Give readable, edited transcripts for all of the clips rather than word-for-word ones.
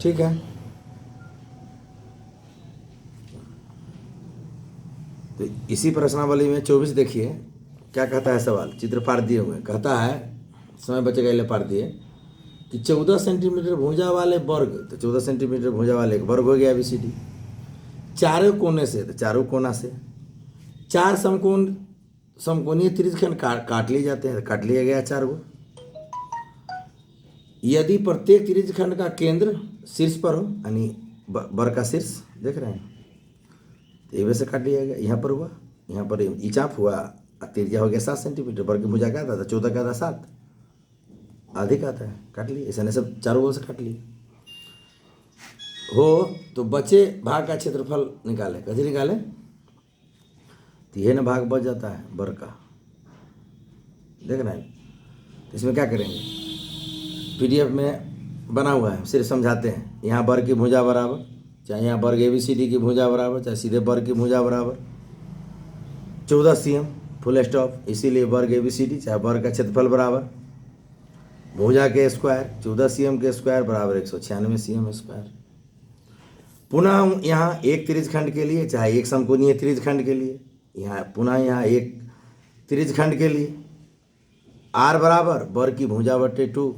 ठीक है, तो इसी प्रश्नावली में 24 देखिए क्या कहता है सवाल, चित्र फाड़ दिए हुए, कहता है समय बचेगा इसलिए फाड़ दिए कि 14 सेंटीमीटर भुजा वाले वर्ग, तो 14 सेंटीमीटर भुजा वाले एक वर्ग हो गया ABCD, चारों कोने से, तो चारों कोना से चार समकोणीय त्रिज्यखंड काट लिए जाते हैं, काट लिया गया 4 गो। यदि प्रत्येक त्रिज्यखंड का केंद्र शीर्ष पर हो, यानी वर्ग का शीर्ष देख रहे हैं, तो ये से काट लिया गया, यहाँ पर हुआ, यहाँ पर ई चाप हुआ, त्रिज्या हो गया 7 सेंटीमीटर, वर्ग की भुजा क्या था 14 का था 7, अधिक आता है, काट लिए, ऐसा नहीं सब चारों ओर से काट लिए हो। तो बचे भाग का क्षेत्रफल निकाले, कैसे निकाले, तो यह ना भाग बच जाता है वर्ग का, देख रहे हैं। तो इसमें क्या करेंगे, PDF में बना हुआ है, सिर्फ समझाते हैं। यहाँ वर्ग की भुजा बराबर, चाहे यहाँ वर्ग ABCD की भुजा बराबर, चाहे सीधे वर्ग की भुजा बराबर 14 cm फुल स्टॉप, इसीलिए वर्ग ABCD, चाहे वर्ग का क्षेत्रफल बराबर भुजा के स्क्वायर 14 cm के स्क्वायर बराबर 196 cm स्क्वायर। पुनः यहाँ एक त्रिज्यखंड के लिए, चाहे एक समकोणीय त्रिज्यखंड के लिए, यहाँ पुनः यहाँ एक त्रिज्यखंड के लिए R बराबर वर्ग की भुजा बटे 2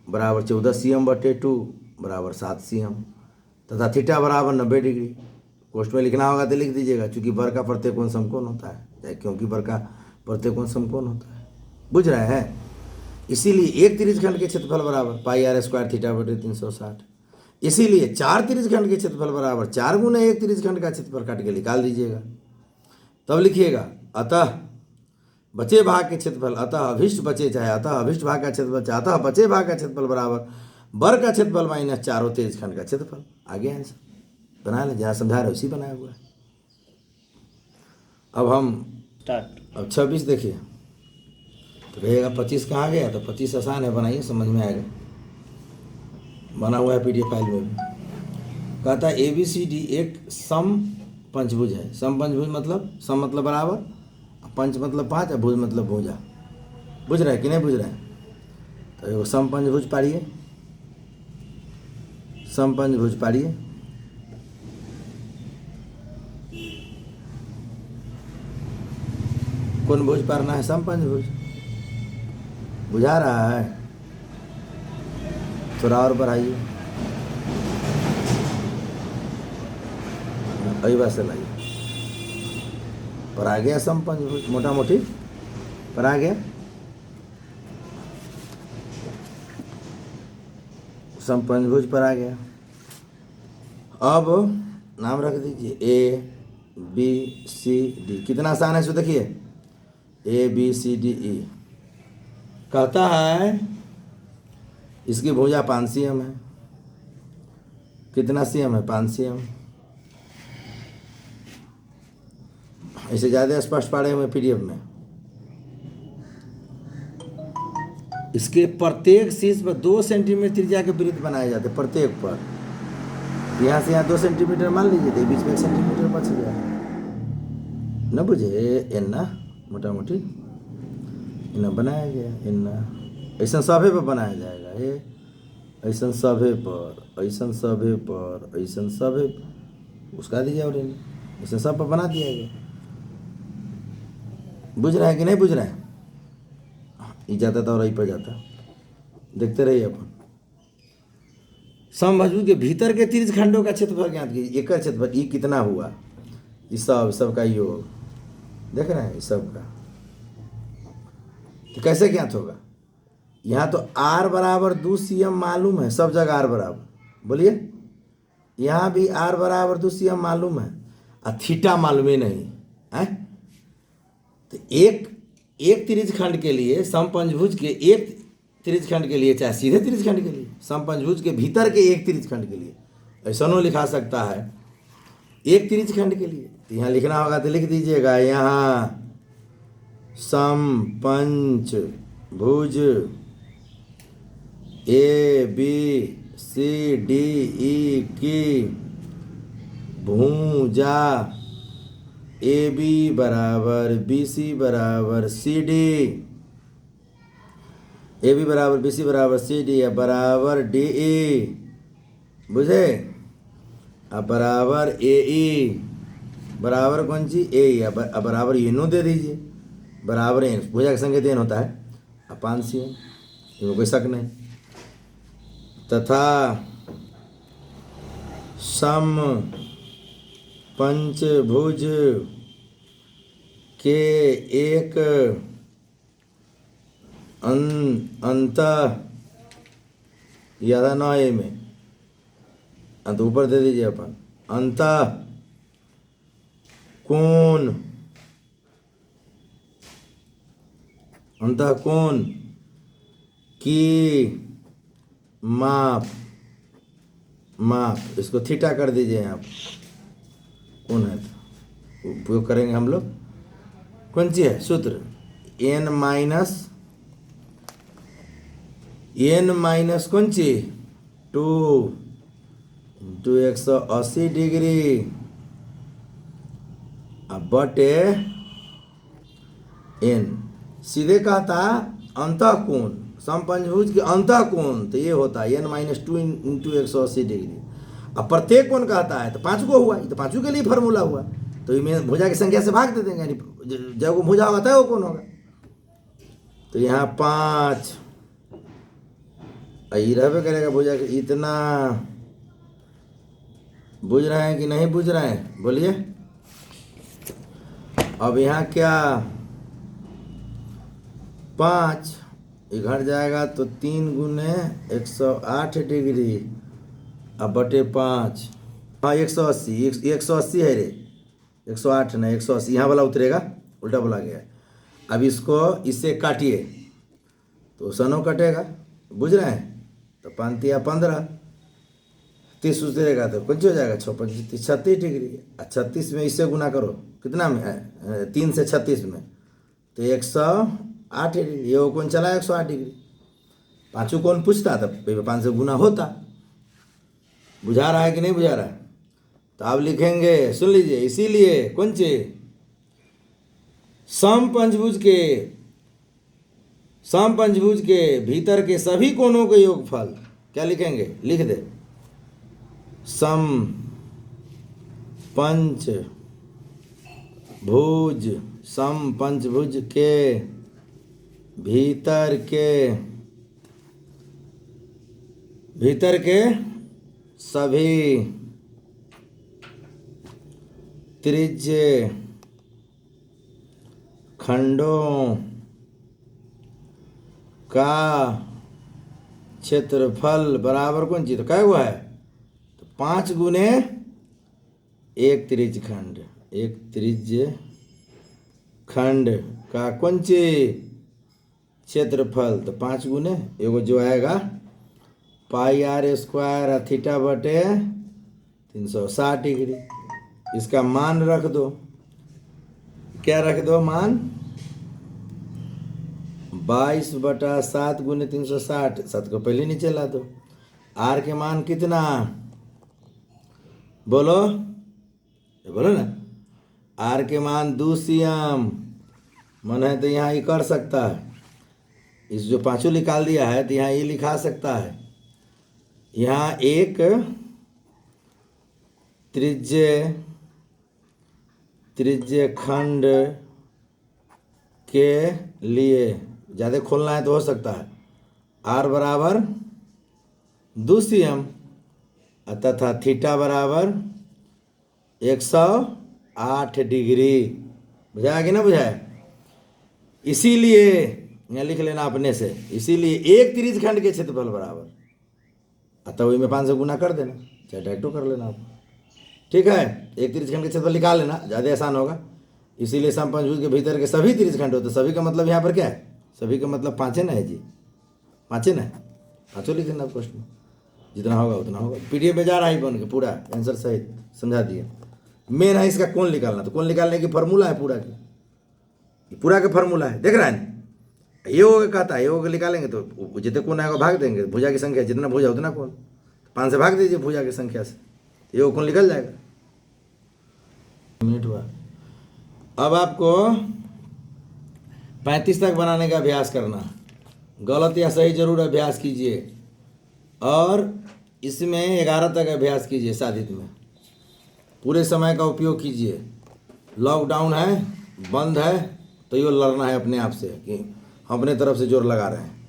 बराबर 14 cm बटे 2 बराबर 7 cm, तथा थीटा बराबर 90 डिग्री। कोष्ठ में लिखना होगा तो लिख दीजिएगा, चूंकि वर्ग का प्रत्येकोण समकोण होता है, क्योंकि वर्ग का प्रत्येकोण समकोण होता है, बुझ रहे हैं। इसीलिए एक त्रिज्यखंड के क्षेत्रफल बराबर πr² थीटा बटे 360, इसीलिए 4 त्रिज्यखंड के क्षेत्रफल बराबर 4 गुना एक त्रिज्यखंड का क्षेत्रफल काट के निकाल दीजिएगा। तब लिखिएगा अतः बचे भाग के क्षेत्रफल, अतः अभिष्ट बचे, चाहे अतः अभिष्ट भाग का क्षेत्रफल, चाहे अतः बचे भाग का क्षेत्रफल बराबर वर्ग का क्षेत्रफल माइनस चारों त्रिज्यखंड का क्षेत्रफल। आगे आंसर बना लें, जहाँ समझा रहे उसी बनाया हुआ है। अब हम स्टार्ट, अब 26 देखिए, तो कहिएगा 25 कहाँ गया, तो 25 आसान है, बनाइए समझ में आएगा, बना हुआ है PDF फाइल में भी। कहता है ABCD एक सम पंचभुज है। सम पंचभुज मतलब, सम मतलब बराबर, पंच मतलब 5 और भुज मतलब भुजा, बुझ रहे हैं कि नहीं बुझ रहे हैं। तो एगो सम पंचभुज पाड़िए, सम पंचभुज पाड़िए, कौन भुज पारना है, सम पंचभुज, बुझा रहा है, थोड़ा और बढ़ाइए, अभी बात से लाइए, पर आ गया सम पंचभुज, मोटा मोटी पर आ गया सम पंचभुज पर आ गया। अब नाम रख दीजिए ABCD, कितना आसान है इसको देखिए, ABCDE। कहता है इसकी भुजा 5 cm है, कितना cm है, 5 cm। इसे ज़्यादा स्पष्ट पढ़े हुए PDF में, इसके प्रत्येक शीर्ष पर 2 सेंटीमीटर त्रिज्या के वृत्त बनाए जाते, प्रत्येक पर, यहाँ से यहाँ 2 सेंटीमीटर मान लीजिए, तो बीच में 1 सेंटीमीटर बच गया, न बुझे, इन्ना मोटा मोटी इन्ना बनाया गया, इन्ना ऐसा सभे पर बनाया जाएगा, ये ऐसा सभे पर, ऐसा सभे पर, ऐसा सभे, उसका दीजिए और ऐसा सब पर बना दिया गया। बुझ रहा है कि नहीं बुझ रहा है, ये जाता था और यही पर जाता, देखते रहिए अपन। समभुज के भीतर के त्रिज्यखंडों का क्षेत्रफल ज्ञात कीजिए, एक क्षेत्रफल ये कितना हुआ, इस सब का योग, देख रहे हैं इस सब का, तो कैसे ज्ञात होगा। यहाँ तो R बराबर 2 cm मालूम है, सब जगह R बराबर, बोलिए, यहाँ भी R बराबर 2 cm मालूम है, और थीटा मालूम ही नहीं है। तो एक त्रिज्यखंड के लिए, समपंचभुज के एक त्रिज्यखंड के लिए, चाहे सीधे त्रिज्यखंड के लिए, समपंचभुज के भीतर के एक त्रिज्यखंड के लिए, ऐसा नो लिखा सकता है एक त्रिज्यखंड के लिए, तो यहाँ लिखना होगा तो लिख दीजिएगा, यहाँ समपंचभुज ABCDE की भुजा AB बराबर BC बराबर CD, AB बराबर BC बराबर CD या बराबर DE बुझे। अब बराबर ए ई, बराबर कौन सी ए ई, अब बराबर एनो दे दीजिए, बराबर एन, भुजा का संकेत एन होता है, अपान सी एन, इसमें कोई शक नहीं। तथा सम पंचभुज के एक अंत यादा न ए में, अंत ऊपर दे दीजिए अपन, अंत कोण, अंत कोण की माप, माप इसको थीटा कर दीजिए आप, कौन है तो उपयोग करेंगे हम लोग, कौन सी है सूत्र, एन माइनस कौन सी 2 इंटू 180 डिग्री अब बटे एन, सीधे कहता अंतःकोण, समपंचभुज के अंतःकोण तो ये होता है n-2 इंटू 180 डिग्री। अब प्रत्येक कोण कहता है तो 5 को हुआ, ये तो 5 के लिए फार्मूला हुआ, तो इसमें भुजा की संख्या से भाग दे देंगे, यानी जब वो भुजा होता है वो कौन होगा, तो यहाँ 5 ये रहबे करेगा भुजा के। इतना बुझ रहे हैं कि नहीं बुझ रहे हैं बोलिए। अब यहाँ क्या 5 ये घट जाएगा तो 3 गुने 108 डिग्री अब बटे 5, हाँ 180 है रे, 108 नहीं 180, यहाँ वाला उतरेगा, उल्टा बोला गया है। अब इसको इससे काटिए तो सनो कटेगा, बुझ रहे हैं, तो 5 या 15, 30 उतरेगा तो कुछ हो जाएगा 36 डिग्री, 36 में इससे गुना करो कितना में 3 से 36 में तो 108 डिग्री, ये कौन चला 108 डिग्री, पाँचों कौन पूछता था 5 से गुना होता, बुझा रहा है कि नहीं बुझा रहा है। तो आप लिखेंगे, सुन लीजिए, इसीलिए कौन सी समपंचभुज के भीतर के सभी कोणों के योगफल, क्या लिखेंगे, लिख दे, समपंचभुज के भीतर के सभी त्रिज्य खंडों का क्षेत्रफल बराबर कौन चीज, तो क्या हुआ है, तो 5 गुने एक त्रिज्य खंड, एक त्रिज्य खंड का कौन सी क्षेत्रफल, तो 5 गुने एगो जो आएगा पाई आर स्क्वायर थीटा बटे 360 डिग्री, इसका मान रख दो, क्या रख दो मान, 22/7 गुने 360, 7 को पहले नीचे ला दो। आर के मान कितना, बोलो बोलो ना, आर के मान 2 सीएम, मन है तो यहाँ ये कर सकता है, इस जो पांचों निकाल दिया है तो यहाँ ये लिखा सकता है, यहाँ एक त्रिज्य खंड के लिए ज़्यादा खोलना है तो हो सकता है, आर बराबर 2 सीएम तथा थीटा बराबर 108 डिग्री, बुझाया कि ना बुझाया। इसीलिए यहाँ लिख लेना अपने से, इसीलिए एक त्रिज्य खंड के क्षेत्रफल बराबर, अतः वही में 5 से गुना कर देना, चाहे डायरेक्टो कर लेना आप, ठीक है। एक त्रिज्य खंड के क्षेत्रफल निकाल लेना, ज़्यादा आसान होगा। इसीलिए समपंचभुज के भीतर के सभी त्रिज्य खंड होते, सभी का मतलब यहाँ पर क्या है, सभी का मतलब 5 ना है जी, 5 ना, 5 लिख देना प्रश्न, जितना होगा उतना होगा। पीडीएफ में जा रहा है बन के पूरा आंसर सहित समझा दिए। मेन है इसका कौन निकालना, तो कौन निकालने की फार्मूला है पूरा की, पूरा का फार्मूला है, देख रहा है। ये होगा कहता है, ये होगा निकालेंगे तो जितने कौन आएगा भाग देंगे, भुजा की संख्या जितना भुजा उतना कौन, 5 से भाग दीजिए भुजा की संख्या से, ये कौन निकल जाएगा। मिनट हुआ, अब आपको 35 तक बनाने का अभ्यास करना, गलत या सही जरूर अभ्यास कीजिए, और इसमें 11 तक अभ्यास कीजिए साधित में, पूरे समय का उपयोग कीजिए। लॉकडाउन है, बंद है, तो ये लड़ना है अपने आप से कि हम अपने तरफ से जोर लगा रहे हैं।